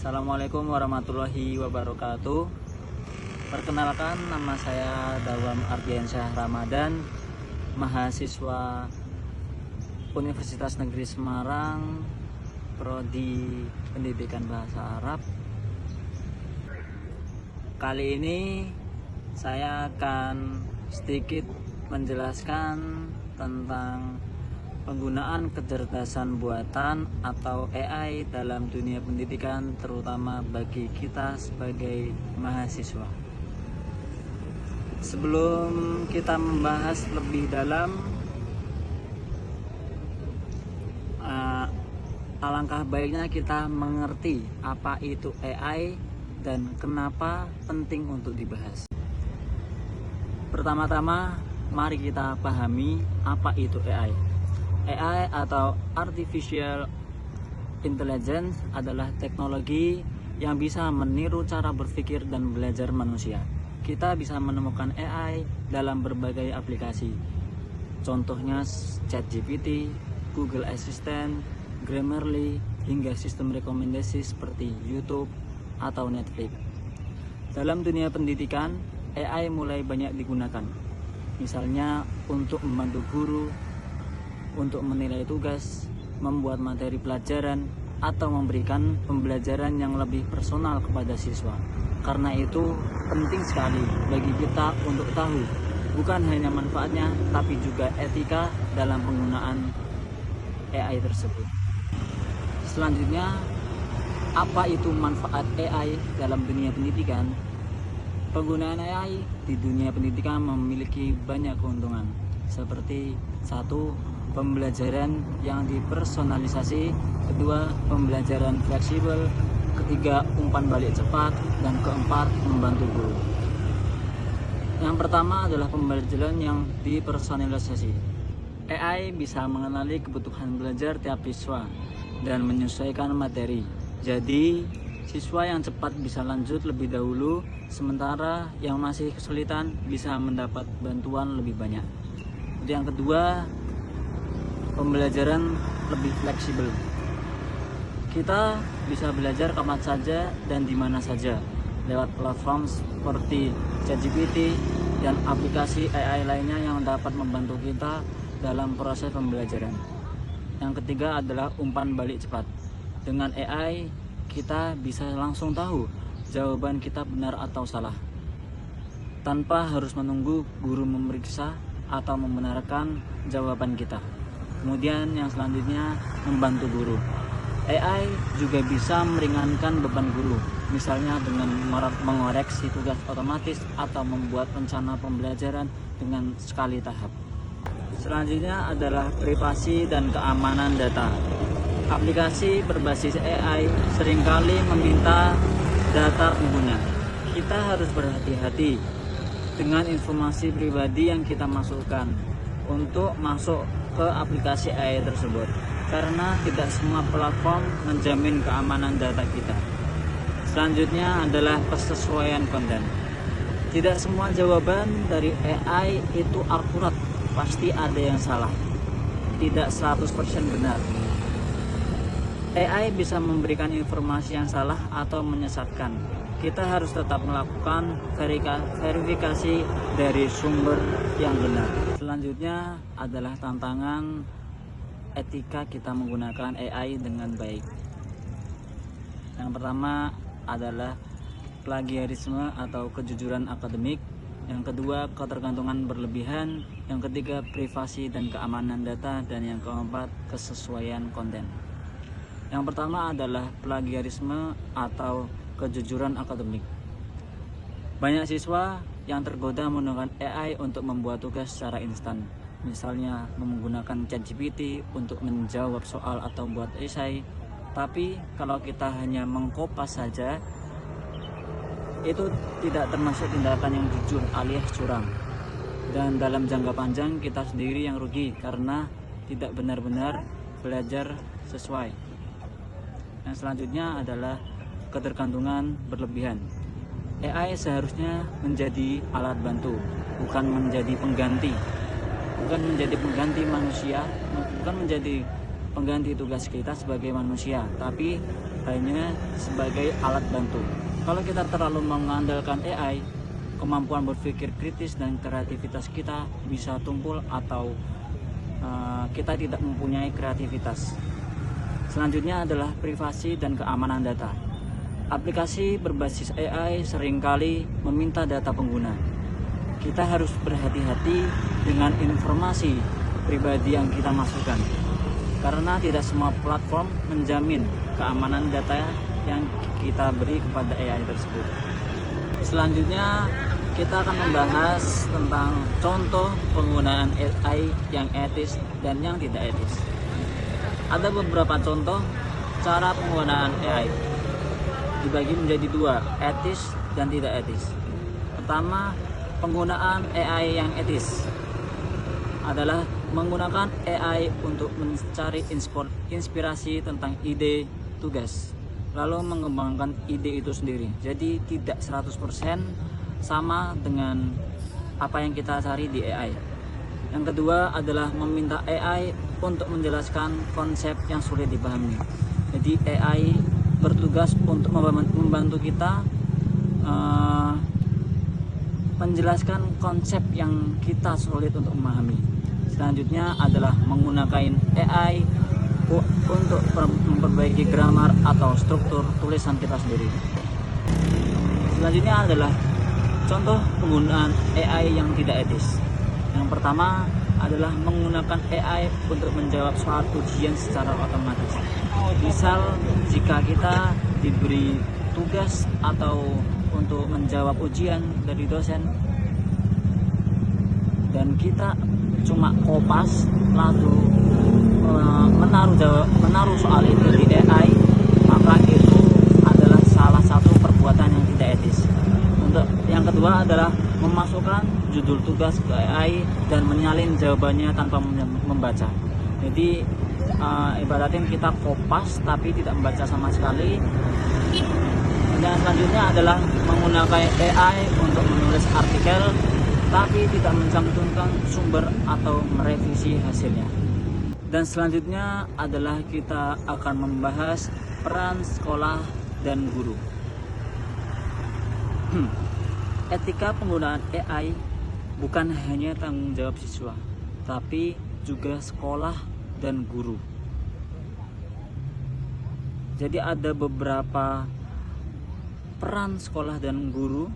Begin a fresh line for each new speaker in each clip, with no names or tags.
Assalamualaikum warahmatullahi wabarakatuh. Perkenalkan, nama saya Dawam Ardiansyah Ramadan, mahasiswa Universitas Negeri Semarang, Prodi Pendidikan Bahasa Arab. Kali ini saya akan sedikit menjelaskan tentang penggunaan kecerdasan buatan atau AI dalam dunia pendidikan, terutama bagi kita sebagai mahasiswa. Sebelum kita membahas lebih dalam, alangkah baiknya kita mengerti apa itu AI dan kenapa penting untuk dibahas. Pertama-tama, mari kita pahami apa itu AI. AI atau Artificial Intelligence adalah teknologi yang bisa meniru cara berpikir dan belajar manusia. Kita bisa menemukan AI dalam berbagai aplikasi. Contohnya ChatGPT, Google Assistant, Grammarly, hingga sistem rekomendasi seperti YouTube atau Netflix. Dalam dunia pendidikan, AI mulai banyak digunakan. Misalnya untuk membantu guru, untuk menilai tugas, membuat materi pelajaran, atau memberikan pembelajaran yang lebih personal kepada siswa. Karena itu penting sekali bagi kita untuk tahu bukan hanya manfaatnya, tapi juga etika dalam penggunaan AI tersebut. Selanjutnya, apa itu manfaat AI dalam dunia pendidikan? Penggunaan AI di dunia pendidikan memiliki banyak keuntungan, seperti 1. Pembelajaran yang dipersonalisasi, 2. Pembelajaran fleksibel, 3. Umpan balik cepat, dan 4. Membantu guru. Yang pertama adalah pembelajaran yang dipersonalisasi. AI bisa mengenali kebutuhan belajar tiap siswa dan menyesuaikan materi. Jadi, siswa yang cepat bisa lanjut lebih dahulu, sementara yang masih kesulitan bisa mendapat bantuan lebih banyak. Yang kedua, pembelajaran lebih fleksibel. Kita bisa belajar kapan saja dan di mana saja lewat platform seperti ChatGPT dan aplikasi AI lainnya yang dapat membantu kita dalam proses pembelajaran. Yang ketiga adalah umpan balik cepat. Dengan AI, kita bisa langsung tahu jawaban kita benar atau salah, tanpa harus menunggu guru memeriksa atau membenarkan jawaban kita. Kemudian yang selanjutnya, membantu guru. AI juga bisa meringankan beban guru, misalnya dengan mengoreksi tugas otomatis atau membuat rencana pembelajaran dengan sekali tahap. Selanjutnya adalah privasi dan keamanan data. Aplikasi berbasis AI seringkali meminta data pengguna. Kita harus berhati-hati dengan informasi pribadi yang kita masukkan untuk masuk ke aplikasi AI tersebut, karena tidak semua platform menjamin keamanan data kita. Selanjutnya adalah kesesuaian konten. Tidak semua jawaban dari AI itu akurat, pasti ada yang salah, tidak 100% benar. AI bisa memberikan informasi yang salah atau menyesatkan. Kita harus tetap melakukan verifikasi dari sumber yang benar. Selanjutnya adalah tantangan etika kita menggunakan AI dengan baik. Yang pertama adalah plagiarisme atau kejujuran akademik. Yang kedua, ketergantungan berlebihan. Yang ketiga, privasi dan keamanan data. Dan yang keempat, kesesuaian konten. Yang pertama adalah plagiarisme atau kejujuran akademik. Banyak siswa yang tergoda menggunakan AI untuk membuat tugas secara instan. Misalnya menggunakan ChatGPT untuk menjawab soal atau buat esai. Tapi kalau kita hanya mengkopas saja, itu tidak termasuk tindakan yang jujur alias curang. Dan dalam jangka panjang kita sendiri yang rugi karena tidak benar-benar belajar sesuai. Yang selanjutnya adalah ketergantungan berlebihan. AI seharusnya menjadi alat bantu, bukan menjadi pengganti. Bukan menjadi pengganti manusia, bukan menjadi pengganti tugas kita sebagai manusia, tapi hanya sebagai alat bantu. Kalau kita terlalu mengandalkan AI, kemampuan berpikir kritis dan kreativitas kita bisa tumpul atau kita tidak mempunyai kreativitas. Selanjutnya adalah privasi dan keamanan data. Aplikasi berbasis AI seringkali meminta data pengguna. Kita harus berhati-hati dengan informasi pribadi yang kita masukkan, karena tidak semua platform menjamin keamanan data yang kita beri kepada AI tersebut. Selanjutnya kita akan membahas tentang contoh penggunaan AI yang etis dan yang tidak etis. Ada beberapa contoh cara penggunaan AI, dibagi menjadi dua, etis dan tidak etis. Pertama, penggunaan AI yang etis adalah menggunakan AI untuk mencari inspirasi tentang ide tugas, lalu mengembangkan ide itu sendiri. Jadi tidak 100% sama dengan apa yang kita cari di AI. Yang kedua adalah meminta AI untuk menjelaskan konsep yang sulit dipahami. Jadi AI bertugas untuk membantu kita menjelaskan konsep yang kita sulit untuk memahami. Selanjutnya adalah menggunakan AI untuk memperbaiki grammar atau struktur tulisan kita sendiri. Selanjutnya adalah contoh penggunaan AI yang tidak etis. Yang pertama adalah menggunakan AI untuk menjawab soal ujian secara otomatis. Misal jika kita diberi tugas atau untuk menjawab ujian dari dosen dan kita cuma kopas lalu menaruh soal itu di AI, maka itu adalah salah satu perbuatan yang tidak etis. Untuk yang kedua adalah memasukkan judul tugas ke AI dan menyalin jawabannya tanpa membaca. Jadi ibaratnya kita kopas tapi tidak membaca sama sekali. Dan selanjutnya adalah menggunakan AI untuk menulis artikel tapi tidak mencantumkan sumber atau merevisi hasilnya. Dan selanjutnya adalah kita akan membahas peran sekolah dan guru. Etika penggunaan AI bukan hanya tanggung jawab siswa, tapi juga sekolah dan guru. Jadi ada beberapa peran sekolah dan guru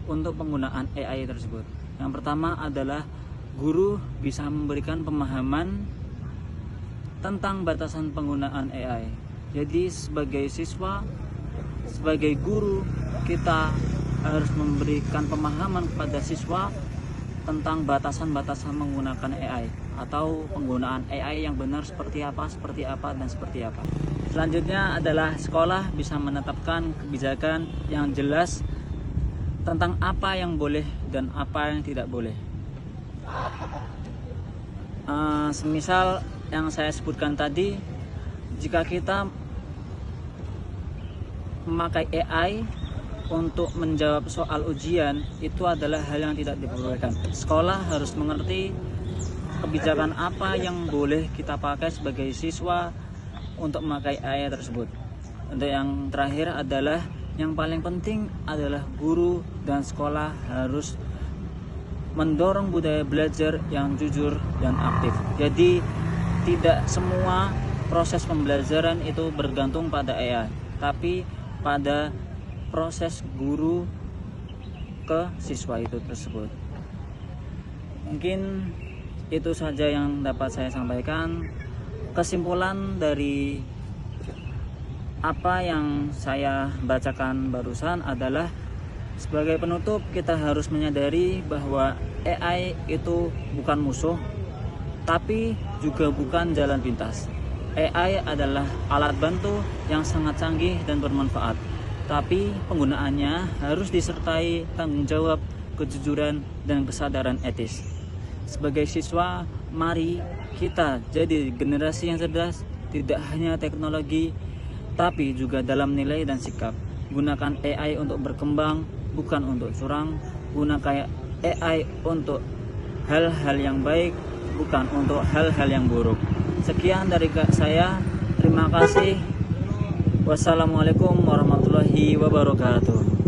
untuk penggunaan AI tersebut. Yang pertama adalah guru bisa memberikan pemahaman tentang batasan penggunaan AI. Jadi sebagai siswa, sebagai guru, kita harus memberikan pemahaman kepada siswa tentang batasan-batasan menggunakan AI atau penggunaan AI yang benar seperti apa, dan seperti apa. Selanjutnya adalah sekolah bisa menetapkan kebijakan yang jelas tentang apa yang boleh dan apa yang tidak boleh. Semisal yang saya sebutkan tadi, jika kita memakai AI untuk menjawab soal ujian, itu adalah hal yang tidak diperbolehkan. Sekolah harus mengerti kebijakan apa yang boleh kita pakai sebagai siswa untuk memakai AI tersebut. Untuk yang terakhir adalah yang paling penting adalah guru dan sekolah harus mendorong budaya belajar yang jujur dan aktif. Jadi tidak semua proses pembelajaran itu bergantung pada AI, tapi pada proses guru ke siswa itu tersebut. Mungkin itu saja yang dapat saya sampaikan. Kesimpulan dari apa yang saya bacakan barusan adalah, sebagai penutup kita harus menyadari bahwa AI itu bukan musuh, tapi juga bukan jalan pintas. AI adalah alat bantu yang sangat canggih dan bermanfaat, tapi penggunaannya harus disertai tanggung jawab, kejujuran, dan kesadaran etis. Sebagai siswa, mari kita jadi generasi yang cerdas, tidak hanya teknologi, tapi juga dalam nilai dan sikap. Gunakan AI untuk berkembang, bukan untuk curang. Gunakan AI untuk hal-hal yang baik, bukan untuk hal-hal yang buruk. Sekian dari saya. Terima kasih. Wassalamualaikum warahmatullahi wabarakatuh.